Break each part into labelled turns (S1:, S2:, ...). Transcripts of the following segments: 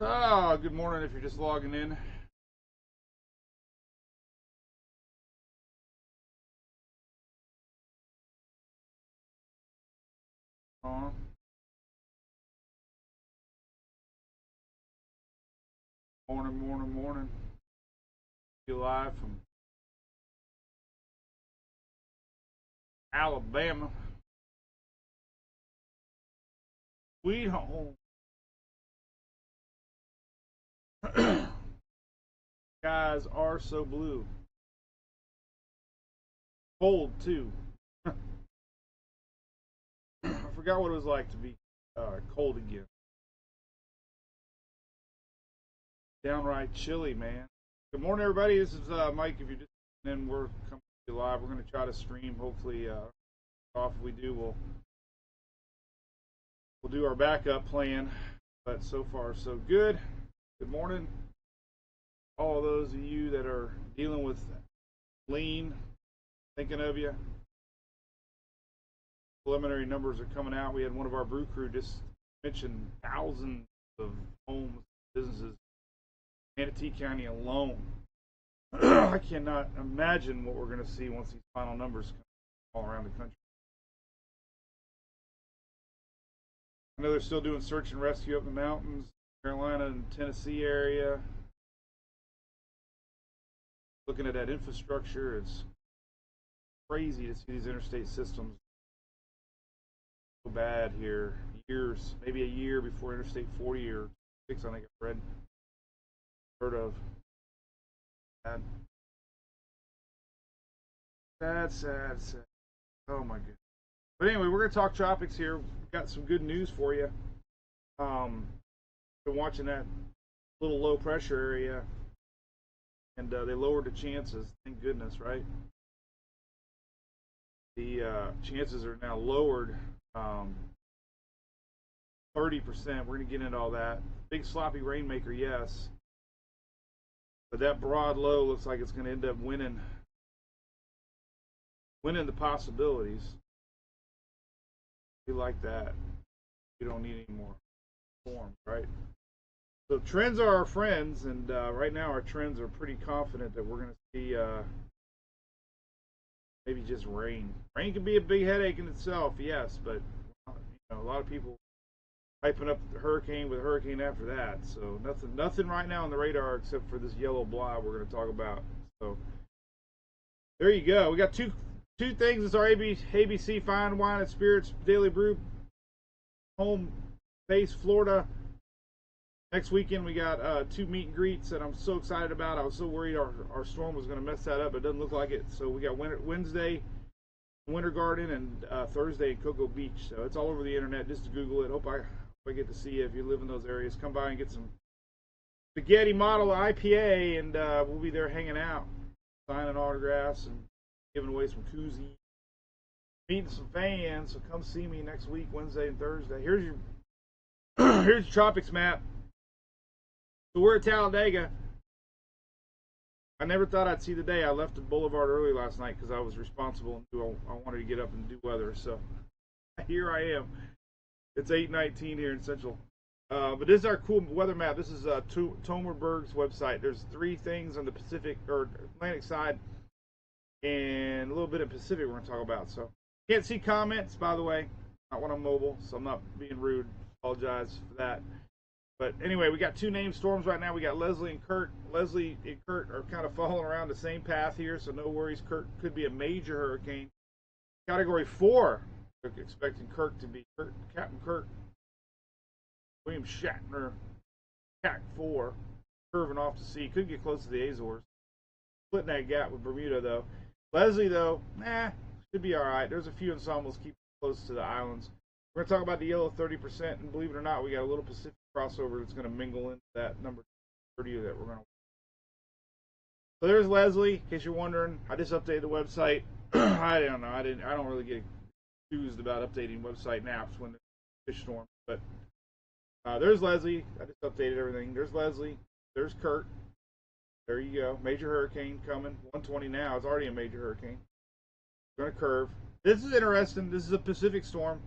S1: Oh, good morning if you're just logging in. Morning. You live from Alabama. Sweet home. Skies are so blue. Cold, too. I forgot what it was like to be cold again. Downright chilly, man. Good morning, everybody. This is Mike. If you're just in, we're coming to you live. We're going to try to stream. Hopefully, off. If we do, we'll do our backup plan. But so far, so good. Good morning, all those of you that are dealing with lean. Thinking of you. Preliminary numbers are coming out. We had one of our brew crew just mention thousands of homes, businesses, Manatee County alone. I cannot imagine what we're going to see once these final numbers come all around the country. I know they're still doing search and rescue up in the mountains, Carolina and Tennessee area. Looking at that infrastructure, it's crazy to see these interstate systems so bad here. Years, maybe a year before Interstate 40 or 6, I think I've heard of. Sad. Oh my goodness. But anyway, we're going to talk tropics here. We've got some good news for you. Been watching that little low pressure area, and they lowered the chances. Thank goodness, right? The chances are now lowered 30%. We're going to get into all that. Big sloppy rainmaker, yes. But that broad low looks like it's going to end up winning the possibilities. We like that. We don't need any more storms, right? So trends are our friends, and right now our trends are pretty confident that we're going to see maybe just rain. Rain can be a big headache in itself, yes, but a lot of people hyping up the hurricane with a hurricane after that. So nothing right now on the radar except for this yellow blob we're going to talk about. So there you go. We got two things. It's our ABC Fine Wine and Spirits Daily Brew, home base Florida. Next weekend we got 2 meet and greets that I'm so excited about. I was so worried our storm was going to mess that up. It doesn't look like it. So we got Wednesday Winter Garden and Thursday in Cocoa Beach. So it's all over the internet. Just to Google it. Hope I get to see you if you live in those areas. Come by and get some spaghetti model IPA, and we'll be there hanging out, signing autographs and giving away some koozies, meeting some fans. So come see me next week, Wednesday and Thursday. Here's your here's your tropics map. So we're at Talladega. I never thought I'd see the day. I left the boulevard early last night because I was responsible and I wanted to get up and do weather. So here I am. It's 8:19 here in Central. But this is our cool weather map. This is Tomerberg's website. There's 3 things on the Pacific or Atlantic side and a little bit of Pacific we're going to talk about. So can't see comments, by the way. Not when I'm mobile, so I'm not being rude. Apologize for that. But anyway, we got 2 named storms right now. We got Leslie and Kurt. Leslie and Kurt are kind of following around the same path here, so no worries. Kurt could be a major hurricane. Category 4. Expecting Kirk to be Captain Kirk, William Shatner, Cat 4, curving off to sea. Could get close to the Azores. Splitting that gap with Bermuda, though. Leslie, though, should be all right. There's a few ensembles keep close to the islands. We're going to talk about the yellow 30%, and believe it or not, we got a little Pacific crossover that's going to mingle into that number 30 that we're going to. So there's Leslie, in case you're wondering. I just updated the website. I don't know. I don't really get confused about updating website maps when there's fish storm. But there's Leslie. I just updated everything. There's Leslie. There's Kurt. There you go. Major hurricane coming. 120 now. It's already a major hurricane. Going to curve. This is interesting. This is a Pacific storm.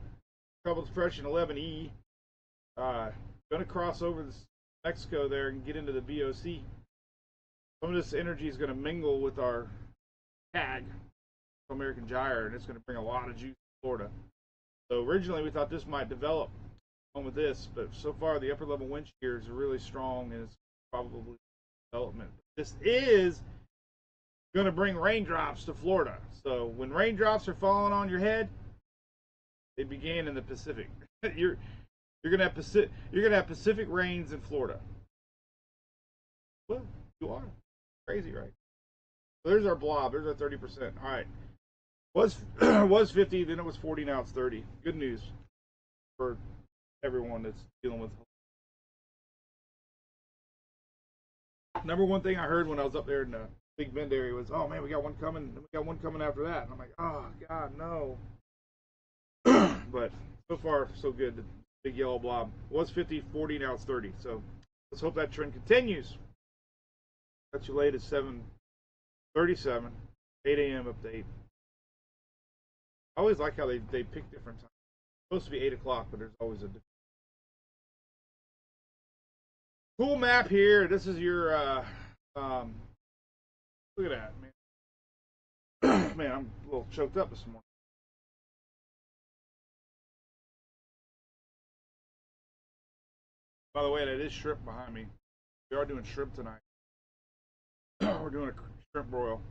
S1: Tropical depression 11E. Going to cross over the Mexico there and get into the VOC, some of this energy is going to mingle with our CAG, American gyre, and it's going to bring a lot of juice to Florida. So originally we thought this might develop on with this, but so far the upper level wind shears are really strong and it's probably development. This is going to bring raindrops to Florida. So when raindrops are falling on your head, they began in the Pacific. you're going to have Pacific rains in Florida. Well, you are crazy, right? So there's our blob. There's our 30%. All right. Was 50, then it was 40, now it's 30. Good news for everyone that's dealing with. Number one thing I heard when I was up there in the Big Bend area was, "Oh man, we got one coming. And we got one coming after that." And I'm like, "Oh God, no!" But so far, so good. The big yellow blob was 50, 40, now it's 30. So let's hope that trend continues. That's your latest 7:37, 8 a.m. update. I always like how they pick different times. It's supposed to be 8 o'clock, but there's always a different. Cool map here. This is your look at that, man. Man, I'm a little choked up this morning. By the way, that is shrimp behind me. We are doing shrimp tonight. We're doing a shrimp broil.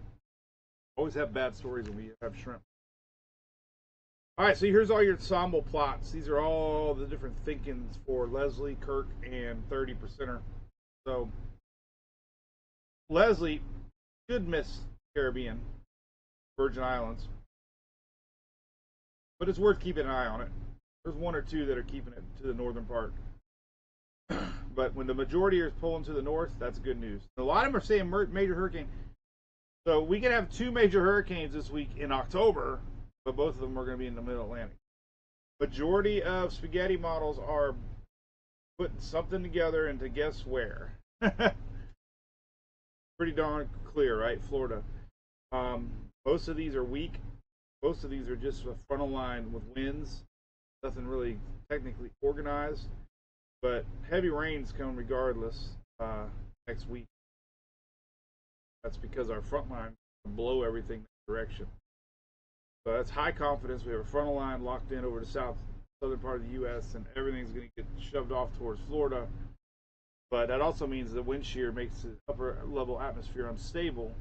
S1: Always have bad stories when we have shrimp. All right, so here's all your ensemble plots. These are all the different thinkings for Leslie, Kirk, and 30%er. So Leslie should miss Caribbean, Virgin Islands, but it's worth keeping an eye on it. There's one or two that are keeping it to the northern part. But when the majority are pulling to the north, that's good news. A lot of them are saying major hurricane. So we can have 2 major hurricanes this week in October, but both of them are going to be in the middle Atlantic. Majority of spaghetti models are putting something together into guess where. Pretty darn clear, right? Florida. Most of these are weak. Most of these are just a frontal line with winds. Nothing really technically organized. But heavy rains come regardless next week. That's because our front line blow everything that direction. So that's high confidence. We have a frontal line locked in over the southern part of the U.S. and everything's going to get shoved off towards Florida. But that also means the wind shear makes the upper level atmosphere unstable.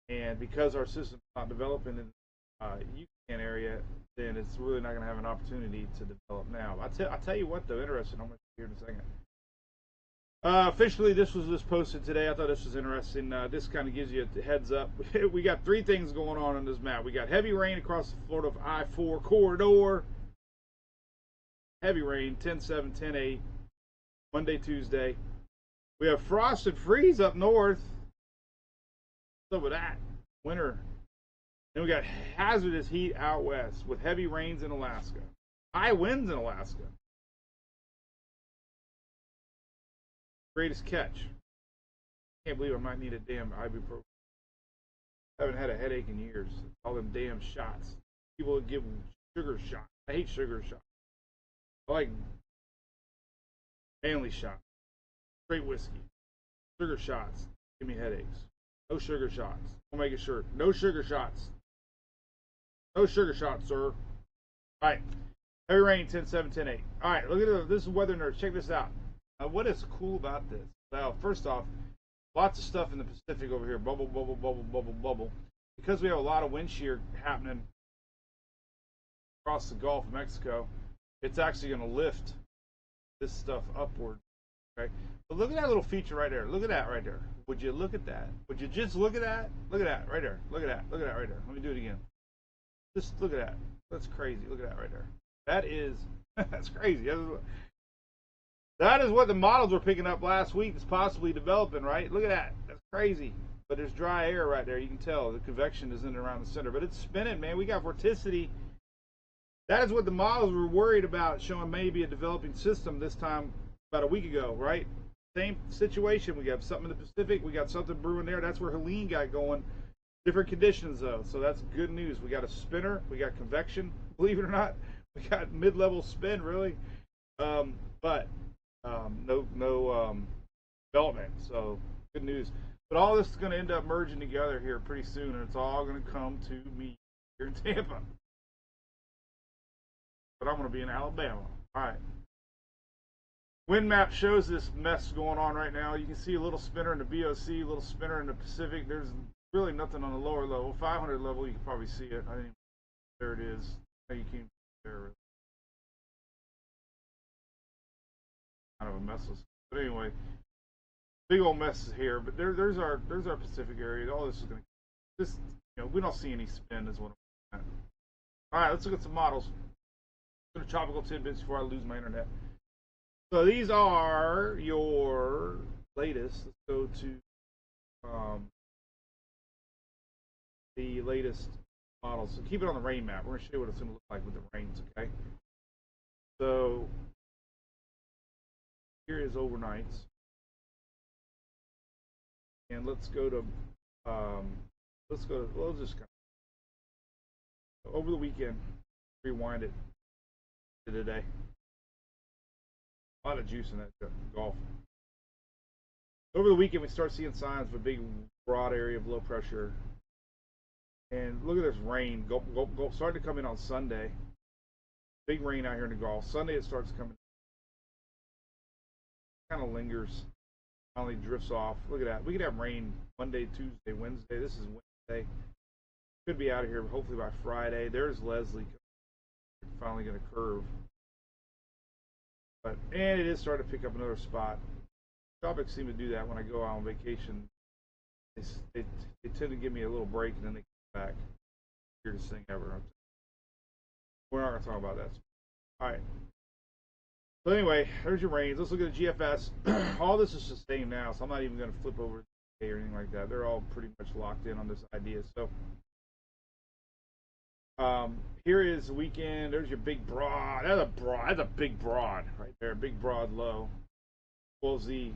S1: And because our system's not developing in the Yucatan area, then it's really not going to have an opportunity to develop now. I'll tell you what, though, interesting. I'm going to here in a second. Officially, this was posted today. I thought this was interesting. This kind of gives you a heads up. We got 3 things going on this map. We got heavy rain across the Florida I-4 corridor. Heavy rain, 10-7, 10-8, Monday, Tuesday. We have frost and freeze up north. What's up with that? Winter. Then we got hazardous heat out west with heavy rains in Alaska. High winds in Alaska. Greatest catch. Can't believe I might need a damn ibuprofen. I haven't had a headache in years. All them damn shots. People give sugar shots. I hate sugar shots. I like manly shots. Straight whiskey. Sugar shots give me headaches. No sugar shots. We'll make it short. No sugar shots. No sugar shots, sir. Alright. Heavy rain, 10-7, 10-8. Alright, look at this is Weather Nerds. Check this out. What is cool about this? Well, first off, lots of stuff in the Pacific over here. Bubble, bubble, bubble, bubble, bubble. Because we have a lot of wind shear happening across the Gulf of Mexico, it's actually going to lift this stuff upward. Okay? But look at that little feature right there. Look at that right there. Would you look at that? Would you just look at that? Look at that right there. Look at that. Look at that right there. Let me do it again. Just look at that. That's crazy. Look at that right there. That is, that's crazy. That is what the models were picking up last week. It's possibly developing, right? Look at that. That's crazy. But there's dry air right there. You can tell the convection is in and around the center. But it's spinning, man. We got vorticity. That is what the models were worried about, showing maybe a developing system this time about a week ago, right? Same situation. We got something in the Pacific. We got something brewing there. That's where Helene got going. Different conditions, though. So that's good news. We got a spinner. We got convection. Believe it or not, we got mid-level spin, really. But no development. So good news. But all this is going to end up merging together here pretty soon, and it's all going to come to me here in Tampa. But I'm going to be in Alabama. All right. Wind map shows this mess going on right now. You can see a little spinner in the BOC, a little spinner in the Pacific. There's really nothing on the lower level. 500 level, you can probably see it. I didn't. There it is. You can there. Kind of a mess. But anyway, big old messes here. But there's our Pacific area. All this is going to just, we don't see any spin is what I'm saying. All right, let's look at some models. Go to tropical tidbits before I lose my internet. So these are your latest. Let's go to the latest models. So keep it on the rain map. We're going to show you what it's going to look like with the rains, okay? So here is overnights. And let's go to, we'll just kind of, over the weekend, rewind it to today. A lot of juice in that Gulf. Over the weekend, we start seeing signs of a big, broad area of low pressure. And look at this rain. Starting to come in on Sunday. Big rain out here in the Gulf. Sunday, it starts coming. Kind of lingers. Finally drifts off. Look at that. We could have rain Monday, Tuesday, Wednesday. This is Wednesday. Could be out of here, but hopefully by Friday. There's Leslie. Finally going to curve. And it is starting to pick up another spot. Tropics seem to do that when I go out on vacation. They tend to give me a little break and then they come back. Weirdest thing ever. We're not going to talk about that. All right. So anyway, there's your rains. Let's look at the GFS. All this is sustained now, so I'm not even going to flip over or anything like that. They're all pretty much locked in on this idea. So here is the weekend. There's your big broad. That's a big broad right there. Big broad low. Well, Z.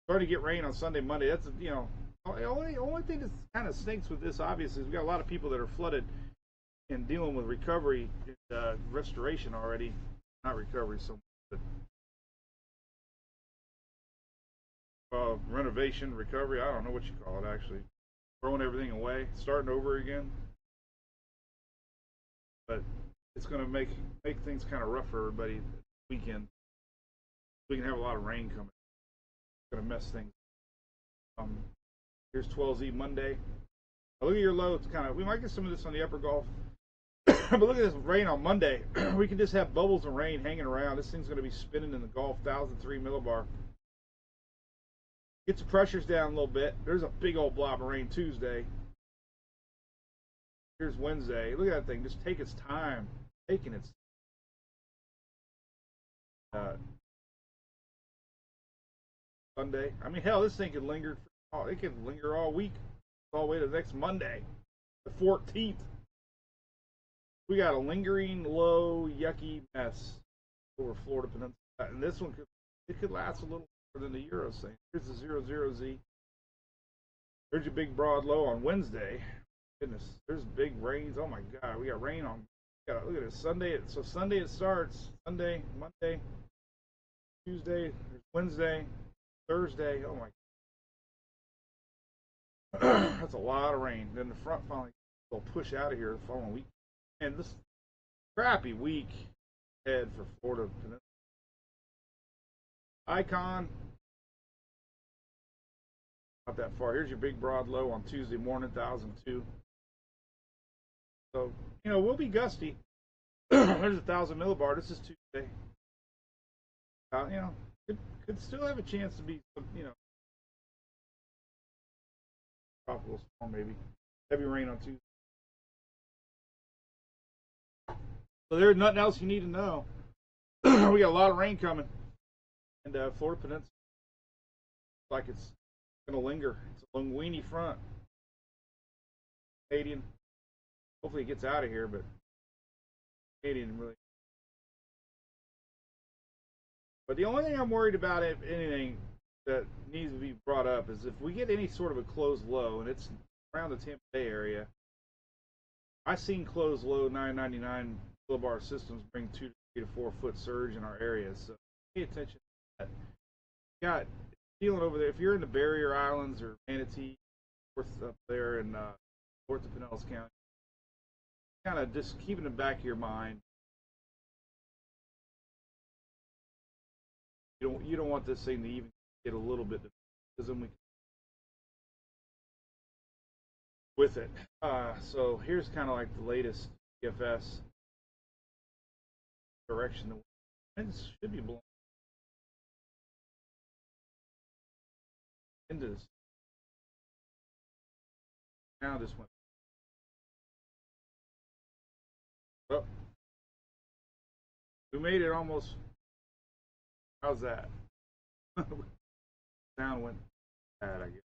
S1: Starting to get rain on Sunday, Monday. That's the only thing that kind of stinks with this. Obviously, is we got a lot of people that are flooded and dealing with recovery, restoration already. Not recovery so much, but renovation, recovery. I don't know what you call it actually. Throwing everything away, starting over again. But it's going to make things kind of rough for everybody this weekend. We can have a lot of rain coming. It's going to mess things. Here's 12Z Monday. Now look at your low. It's kind of, we might get some of this on the upper Gulf. But look at this rain on Monday. We can just have bubbles of rain hanging around. This thing's going to be spinning in the Gulf, 1,003 millibar. Get the pressures down a little bit. There's a big old blob of rain Tuesday. Here's Wednesday. Look at that thing. Just take its time. Taking its Sunday. I mean, hell, this thing could linger. It could linger all week, all the way to next Monday, the 14th. We got a lingering, low, yucky mess over Florida Peninsula, and this one could last a little longer than the Euro thing. Here's the 00Z. There's your big broad low on Wednesday. Goodness, there's big rains. Oh my God, we got rain on. Look at it. Sunday. So Sunday it starts. Sunday, Monday, Tuesday, Wednesday, Thursday. Oh my God. That's a lot of rain. Then the front finally will push out of here the following week. And this crappy week ahead for Florida Peninsula. Icon. Not that far. Here's your big broad low on Tuesday morning, 1,002. So, we'll be gusty. There's 1,000 millibar. This is Tuesday. Could still have a chance to be, tropical storm maybe. Heavy rain on Tuesday. So there's nothing else you need to know. We got a lot of rain coming. And Florida Peninsula. Like it's going to linger. It's a linguini front. Canadian. Hopefully it gets out of here, but Canadian really. But the only thing I'm worried about, if anything, that needs to be brought up is if we get any sort of a closed low, and it's around the Tampa Bay area. I've seen closed low 999 millibar systems bring 2 to 3 to 4 foot surge in our areas. So pay attention to that. feeling over there. If you're in the Barrier Islands or Manatee, north up there in north of Pinellas County, kind of just keep in the back of your mind. You don't want this thing to even get a little bit, because then we with it. So here's kind of like the latest PFS direction. The winds should be blowing into this. Now this went. Oh, we made it almost. How's that? Sound went bad, I guess.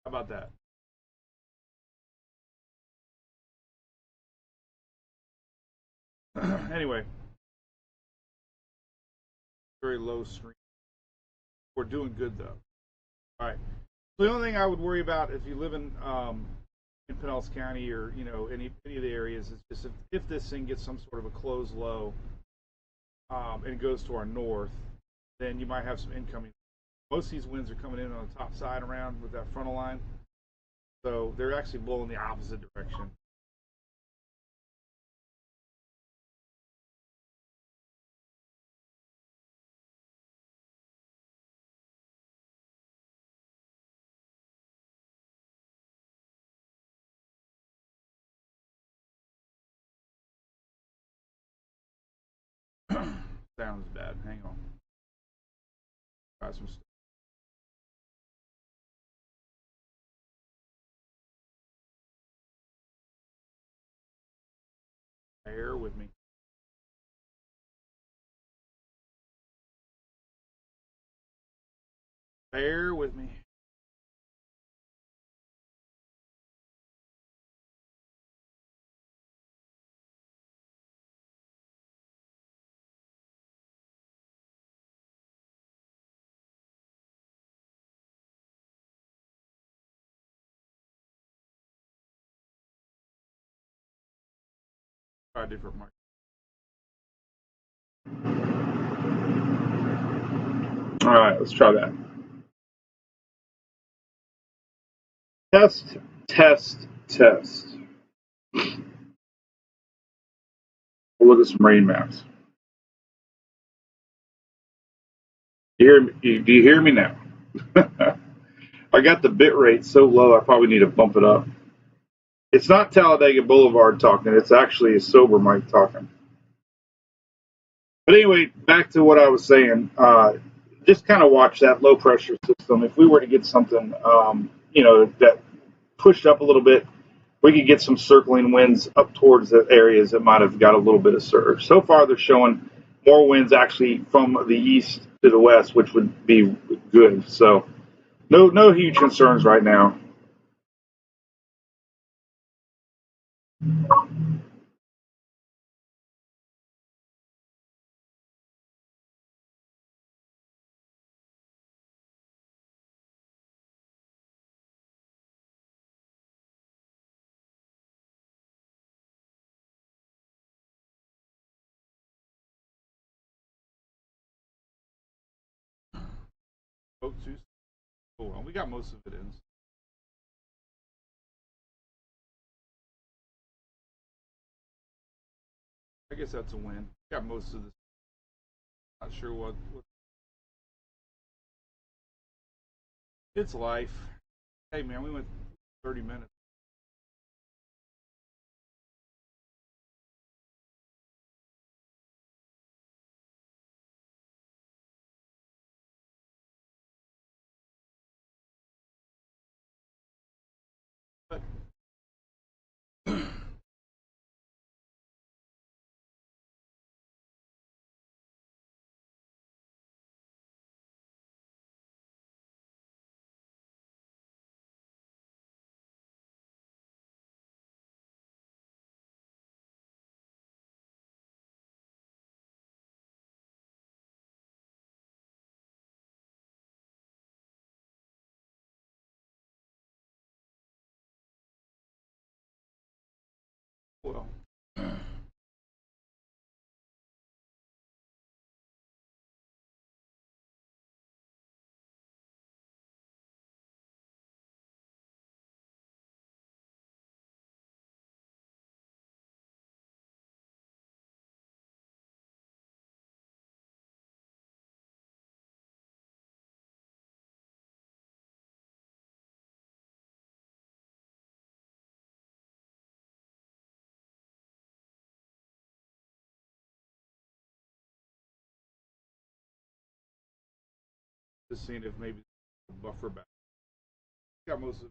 S1: How about that? Anyway, very low screen. We're doing good though. All right. So the only thing I would worry about if you live in Pinellas County or any of the areas is just if this thing gets some sort of a closed low and goes to our north, then you might have some incoming. Most of these winds are coming in on the top side around with that frontal line, so they're actually blowing the opposite direction. Sounds bad. Hang on. Try some stuff. Bear with me. Bear with me. Try a different mic. All right, let's try that. Test, test, test. We'll look at some rain maps. Do you hear me now? I got the bit rate so low, I probably need to bump it up. It's not Talladega Boulevard talking. It's actually a sober mic talking. But anyway, back to what I was saying. Just kind of watch that low pressure system. If we were to get something, that pushed up a little bit, we could get some circling winds up towards the areas that might have got a little bit of surge. So far, they're showing more winds actually from the east to the west, which would be good. So no huge concerns right now. Oh, well, we got most of it in. I guess that's a win. Got most of this. Not sure what. It's life. Hey man, we went 30 minutes. But well, Just seeing if maybe buffer back. Got most of.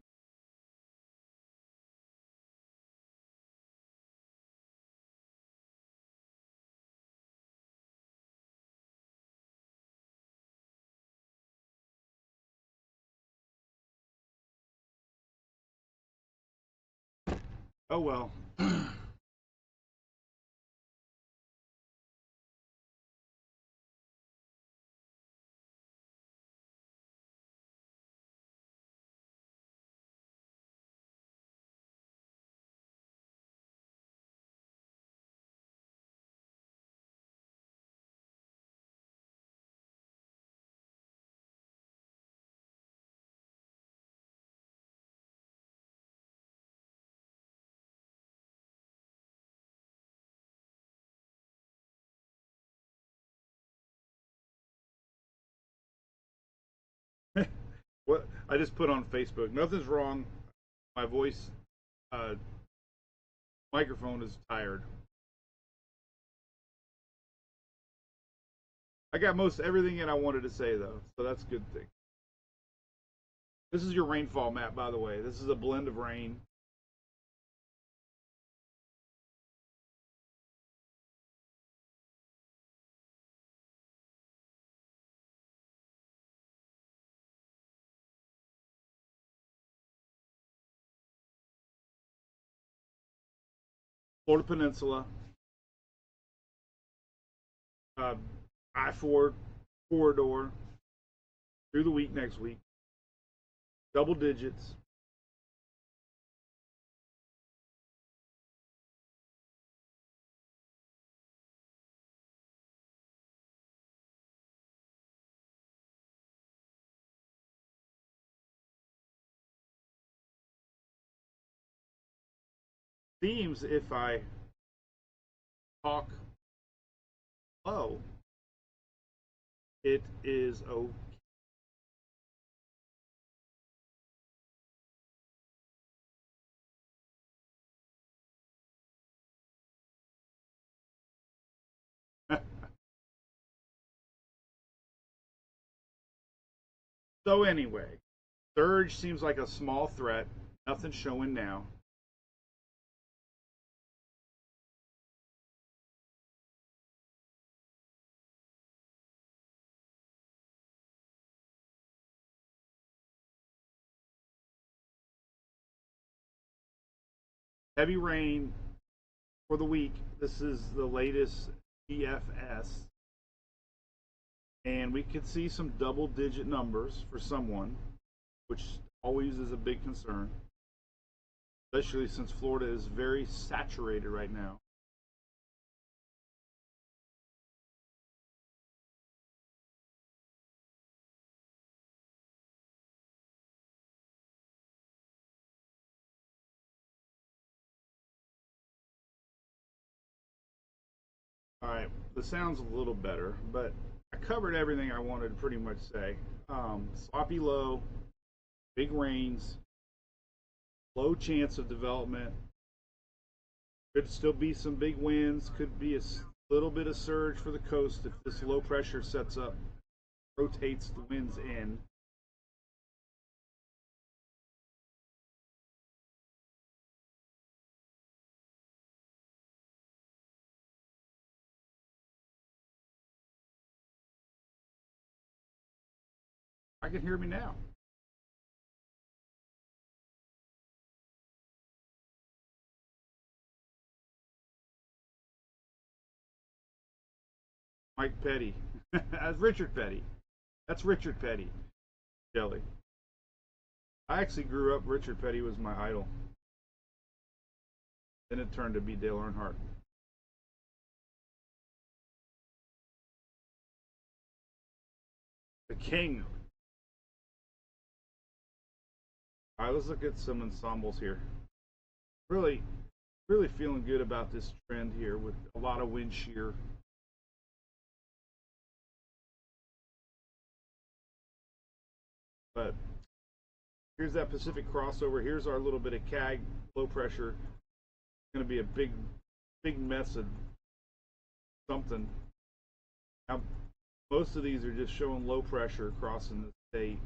S1: Oh well. What I just put on Facebook. Nothing's wrong. My voice uh, microphone is tired. I got most everything in I wanted to say though, so that's a good thing. This is your rainfall map, by the way. This is a blend of rain. Florida Peninsula, uh, I-4 corridor through the week next week. Double digits. Seems if I talk low, it is okay. So anyway, surge seems like a small threat. Nothing showing now. Heavy rain for the week. This is the latest DFS. And we could see some double digit numbers for someone, which always is a big concern, especially since Florida is very saturated right now. All right, this sounds a little better, but I covered everything I wanted to pretty much say. Sloppy low, big rains, low chance of development. Could still be some big winds. Could be a little bit of surge for the coast if this low pressure sets up, rotates the winds in. I can hear me now. Mike Petty. That's Richard Petty. That's Richard Petty. Jelly. I actually grew up. Richard Petty was my idol. Then it turned to be Dale Earnhardt. The King. All right, let's look at some ensembles here. Really, really feeling good about this trend here with a lot of wind shear. But here's that Pacific crossover. Here's our little bit of CAG low pressure. It's going to be a big mess of something. Now, Most of these are just showing low pressure crossing the state.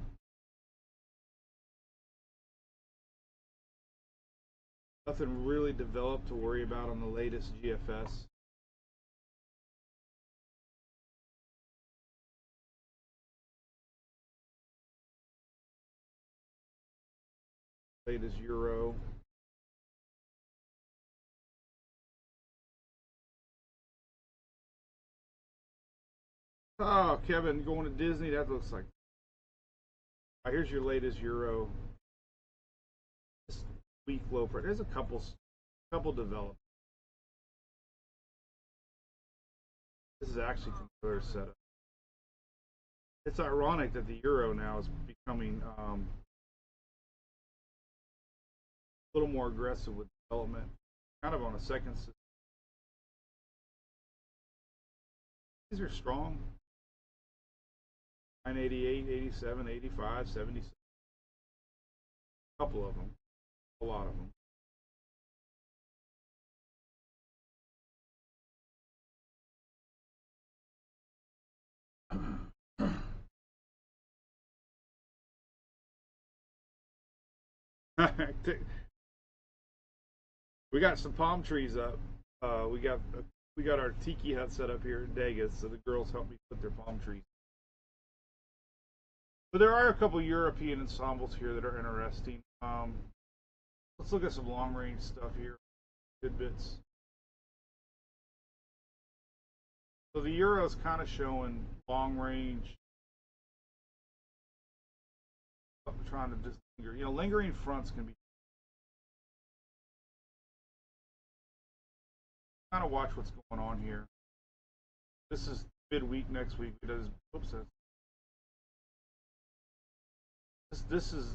S1: Nothing really developed to worry about on the latest GFS. Latest Euro. Oh, Kevin, going to Disney? That looks like. Right, here's your latest Euro. This weak low pressure. There's a couple developed. This is actually another setup. It's ironic that the Euro now is becoming a little more aggressive with development, kind of on a second. These are strong. 988, 87, 85, 76. A couple of them. A lot of them. We got some palm trees up. We got our tiki hut set up here in Vegas, so the girls help me put their palm trees. But there are a couple European ensembles here that are interesting. Let's look at some long range stuff here. Good bits. So the Euro is kind of showing long range. Trying to just linger. You know, lingering fronts can be. Kind of watch what's going on here. This is midweek next week. It does. Oops. This is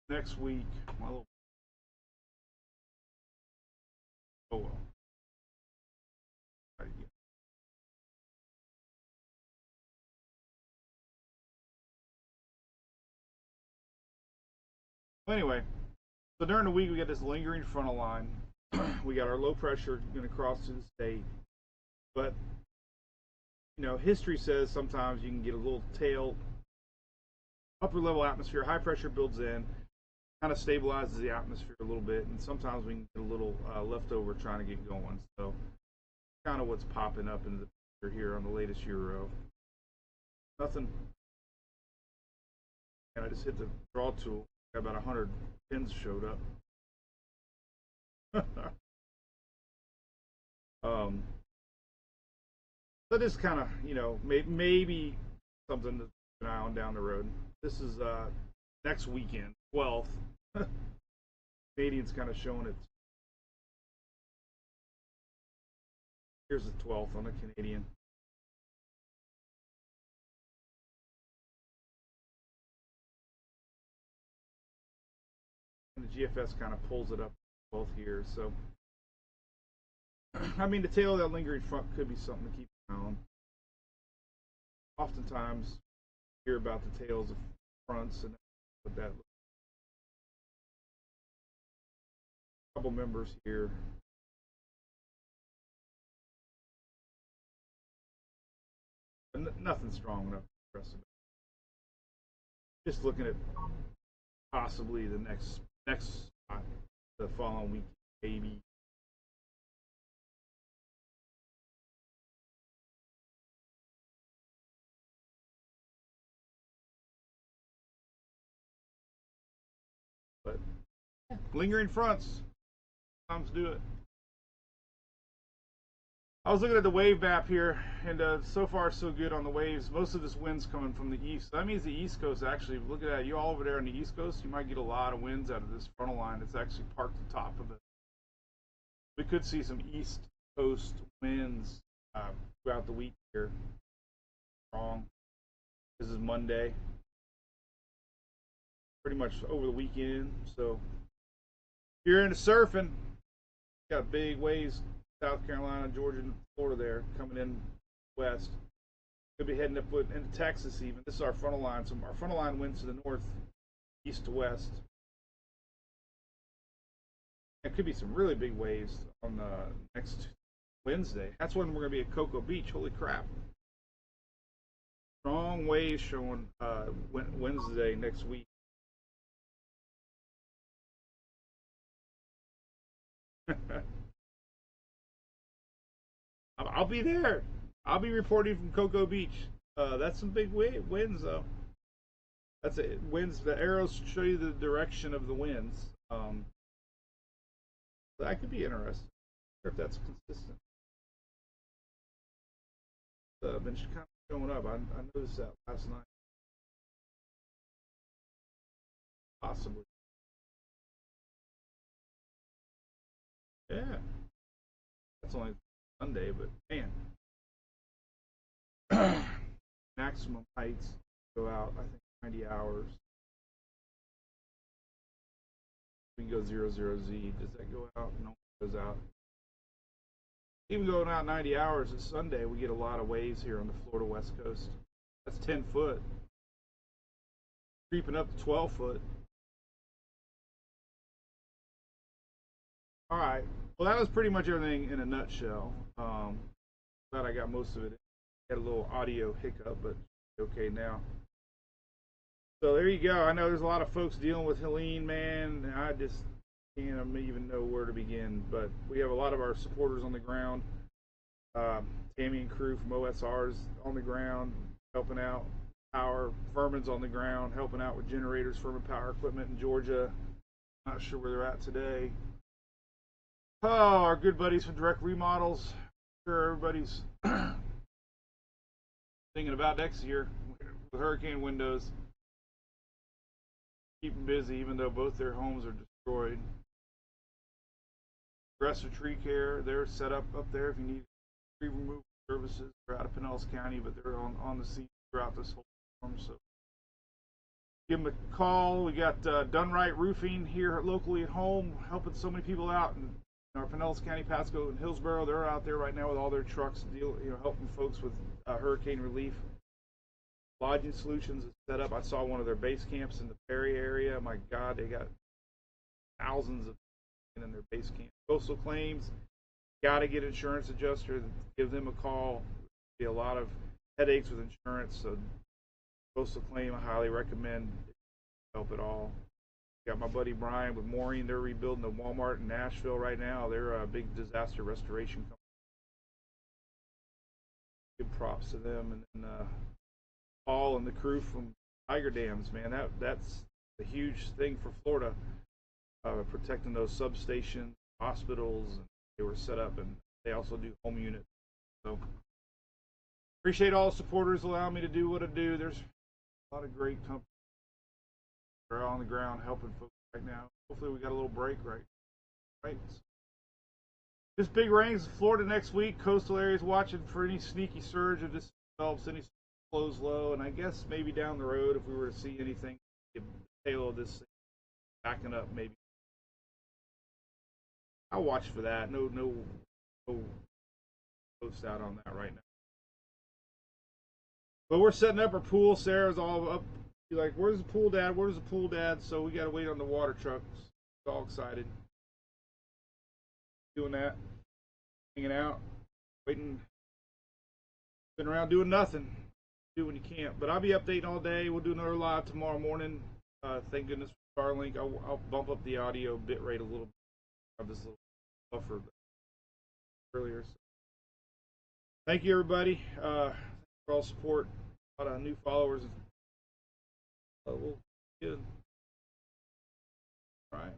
S1: next week. My little. Oh well. Anyway, so during the week we got this lingering frontal line. We got our low pressure going to cross through the state, but you know, history says sometimes you can get a little tail, upper level atmosphere, high pressure builds in, kind of stabilizes the atmosphere a little bit, and sometimes we can get a little leftover trying to get going. So, kind of what's popping up in the picture here on the latest Euro. Nothing. And I just hit the draw tool. Got about 100 pins showed up. That is kind of, you know, maybe something to keep an eye on down the road. This is next weekend, 12th. Canadian's kind of showing it. Here's the 12th on the Canadian. And the GFS kind of pulls it up both here. So, I mean, the tail of that lingering front could be something to keep an eye on. Oftentimes, you hear about the tails of fronts and what that looks like. A couple members here. But nothing strong enough to press it. Just looking at possibly the next spot, the following week, maybe. But lingering fronts, sometimes do it. I was looking at the wave map here, and so far so good on the waves. Most of this wind's coming from the east. So that means the east coast actually, look at that, you all over there on the east coast, you might get a lot of winds out of this frontal line. It's actually parked the top of it. We could see some east coast winds throughout the week here. Strong. This is Monday. Pretty much over the weekend. So if you're into surfing, got big waves. South Carolina, Georgia, and Florida there coming in west. Could be heading up into Texas even. This is our frontal line. So our frontal line winds to the north, east to west. There could be some really big waves on next Wednesday. That's when we're going to be at Cocoa Beach. Holy crap. Strong waves showing Wednesday next week. I'll be there. I'll be reporting from Cocoa Beach. That's some big winds, though. That's it. Winds. The arrows show you the direction of the winds. That could be interesting. If that's consistent. Been kind of showing up. I noticed that last night. Possibly. Yeah. That's only Sunday, but man. Maximum heights go out, I think, 90 hours. We can go 00Z. Does that go out? No, it goes out. Even going out 90 hours is Sunday. We get a lot of waves here on the Florida West Coast. That's 10 foot. Creeping up to 12 foot. All right. Well, that was pretty much everything in a nutshell. Glad I got most of it. Had a little audio hiccup, but okay now. So there you go. I know there's a lot of folks dealing with Helene, man. And I just can't even know where to begin. But we have a lot of our supporters on the ground. Tammy and crew from OSR's on the ground helping out. Power Furman's on the ground helping out with generators, Furman Power Equipment in Georgia. Not sure where they're at today. Oh, our good buddies from Direct Remodels. I'm sure everybody's thinking about next year with hurricane windows. Keep them busy, even though both their homes are destroyed. Progressive Tree Care, they're set up there if you need tree removal services. They're out of Pinellas County, but they're on the scene throughout this whole storm. So give them a call. We got Done Right Roofing here locally at home, helping so many people out in our Pinellas County, Pasco, and Hillsborough. They're out there right now with all their trucks, helping folks with hurricane relief. Lodging Solutions is set up. I saw one of their base camps in the Perry area. My God, they got thousands of people in their base camp. Coastal Claims, got to get insurance adjuster. Give them a call. Be a lot of headaches with insurance. So Coastal Claim, I highly recommend. Help at all. Got my buddy Brian with Maureen. They're rebuilding the Walmart in Nashville right now. They're a big disaster restoration company. Good props to them. And then Paul and the crew from Tiger Dams, man, that's a huge thing for Florida, protecting those substations, hospitals, and they were set up, and they also do home units. So appreciate all the supporters allowing me to do what I do. There's a lot of great companies that are on the ground helping folks right now. Hopefully we got a little break right. Just big rains in Florida next week. Coastal areas watching for any sneaky surge if this develops any flows low, and I guess maybe down the road if we were to see anything, the tail of this thing backing up, maybe I'll watch for that. No post out on that right now. But we're setting up our pool. Sarah's all up. She's like, "Where's the pool, Dad? Where's the pool, Dad?" So we got to wait on the water trucks. All excited, doing that, hanging out, waiting, been around doing nothing. Do when you can't. But I'll be updating all day. We'll do another live tomorrow morning. Thank goodness for Starlink. I'll bump up the audio bit rate a little bit of this little buffer earlier. So thank you, everybody, for all support. A lot of new followers. We'll get. All right.